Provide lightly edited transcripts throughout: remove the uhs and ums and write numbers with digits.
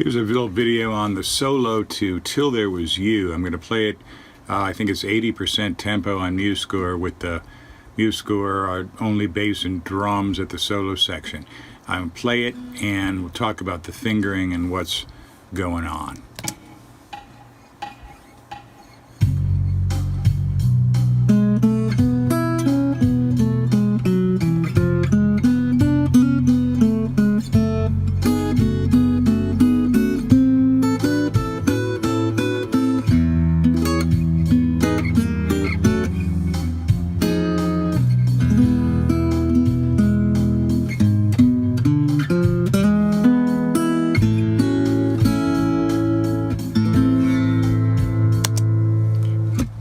Here's a little video on the solo to Till There Was You. I'm going to play it, I think it's 80% tempo on MuseScore with the MuseScore only bass and drums at the solo section. I'll play it and we'll talk about the fingering and what's going on.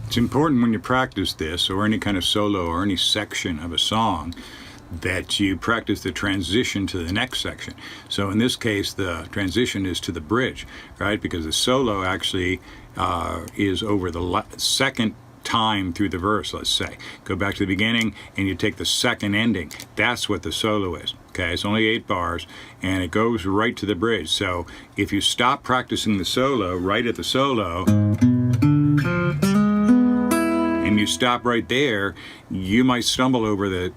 It's important when you practice this, or any kind of solo or any section of a song, that you practice the transition to the next section. So in this case, the transition is to the bridge, right? Because the solo actually is over the second time through the verse, let's say. Go back to the beginning and you take the second ending. That's what the solo is. Okay, it's only 8 bars and it goes right to the bridge. So if you stop practicing the solo right at the solo, and you stop right there, you might stumble over the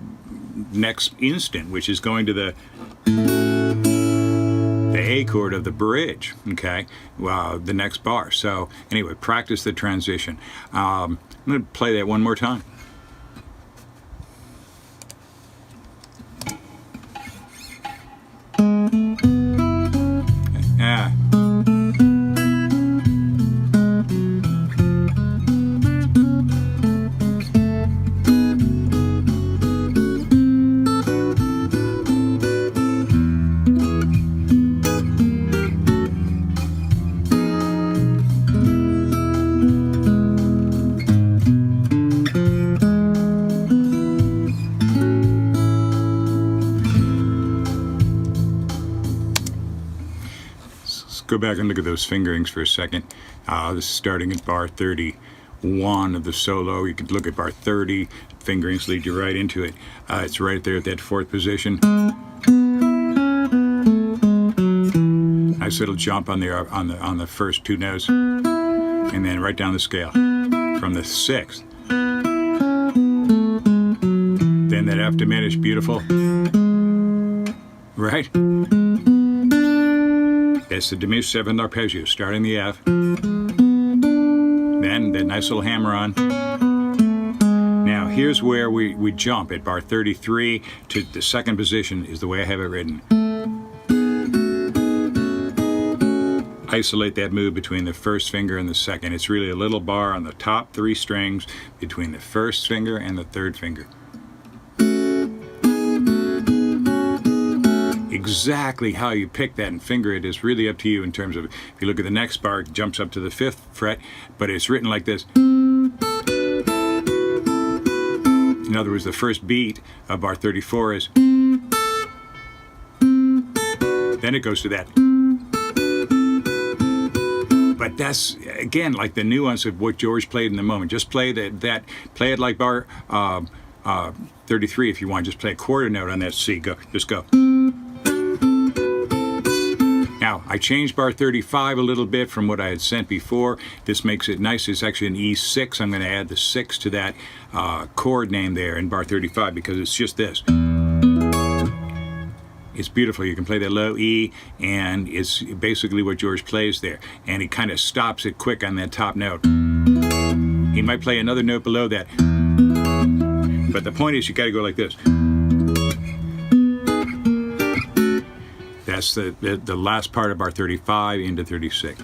next instant, which is going to the A chord of the bridge, okay, the next bar. So anyway, practice the transition. I'm going to play that one more time. Yeah. Go back and look at those fingerings for a second. This is starting at bar 31 of the solo. You can look at bar 30. Fingerings lead you right into it. It's right there at that 4th position. Nice little jump on the first 2 notes, and then right down the scale from the 6th. Then that F diminished, beautiful, right? That's the diminished 7th arpeggio, starting the F. Then that nice little hammer on. Now here's where we jump at bar 33 to the 2nd position is the way I have it written. Isolate that move between the 1st finger and the 2nd. It's really a little bar on the top 3 strings between the 1st finger and the 3rd finger. Exactly how you pick that and finger it is really up to you in terms of, if you look at the next bar, it jumps up to the 5th fret, but it's written like this. In other words, the first beat of bar 34 is, then it goes to that. But that's, again, like the nuance of what George played in the moment. Just play play it like bar 33 if you want. Just play a quarter note on that C. Go, just go. Now, I changed bar 35 a little bit from what I had sent before. This makes it nice. It's actually an E6. I'm going to add the 6 to that chord name there in bar 35 because it's just this. It's beautiful. You can play that low E, and it's basically what George plays there. And he kind of stops it quick on that top note. He might play another note below that. But the point is, you got to go like this. That's the last part of bar 35 into 36.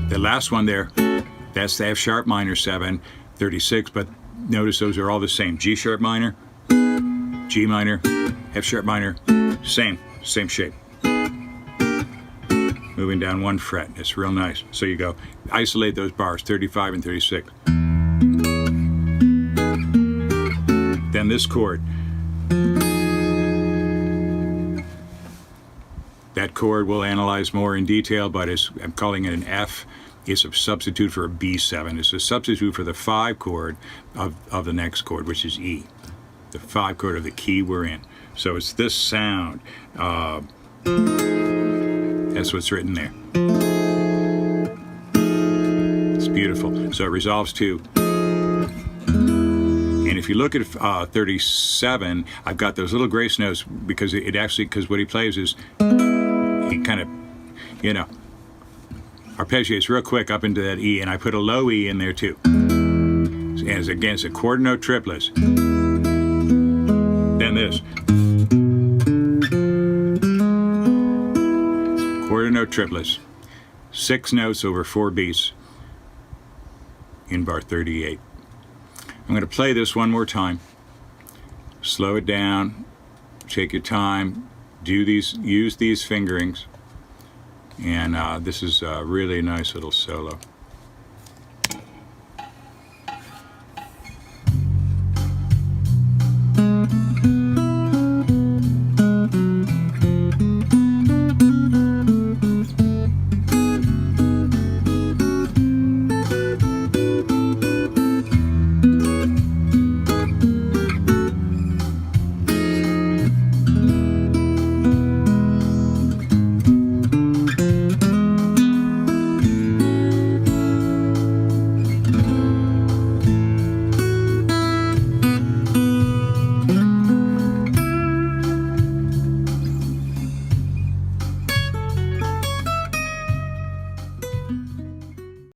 The last one there, that's the F sharp minor 7, 36, but notice those are all the same. G sharp minor, G minor, F sharp minor, same shape. Moving down 1 fret, it's real nice. So you go, isolate those bars, 35 and 36. Then this chord. That chord we'll analyze more in detail, but I'm calling it an F. It's a substitute for a B7. It's a substitute for the 5 chord of the next chord, which is E. The 5 chord of the key we're in. So it's this sound. That's what's written there. It's beautiful. So it resolves to. And if you look at 37, I've got those little grace notes because because what he plays is he kind of, arpeggiates real quick up into that E, and I put a low E in there too. And again, it's a quarter note triplets. Then this. Quarter note triplets. 6 notes over 4 beats in bar 38. I'm going to play this one more time. Slow it down. Take your time. Use these fingerings. And this is a really nice little solo.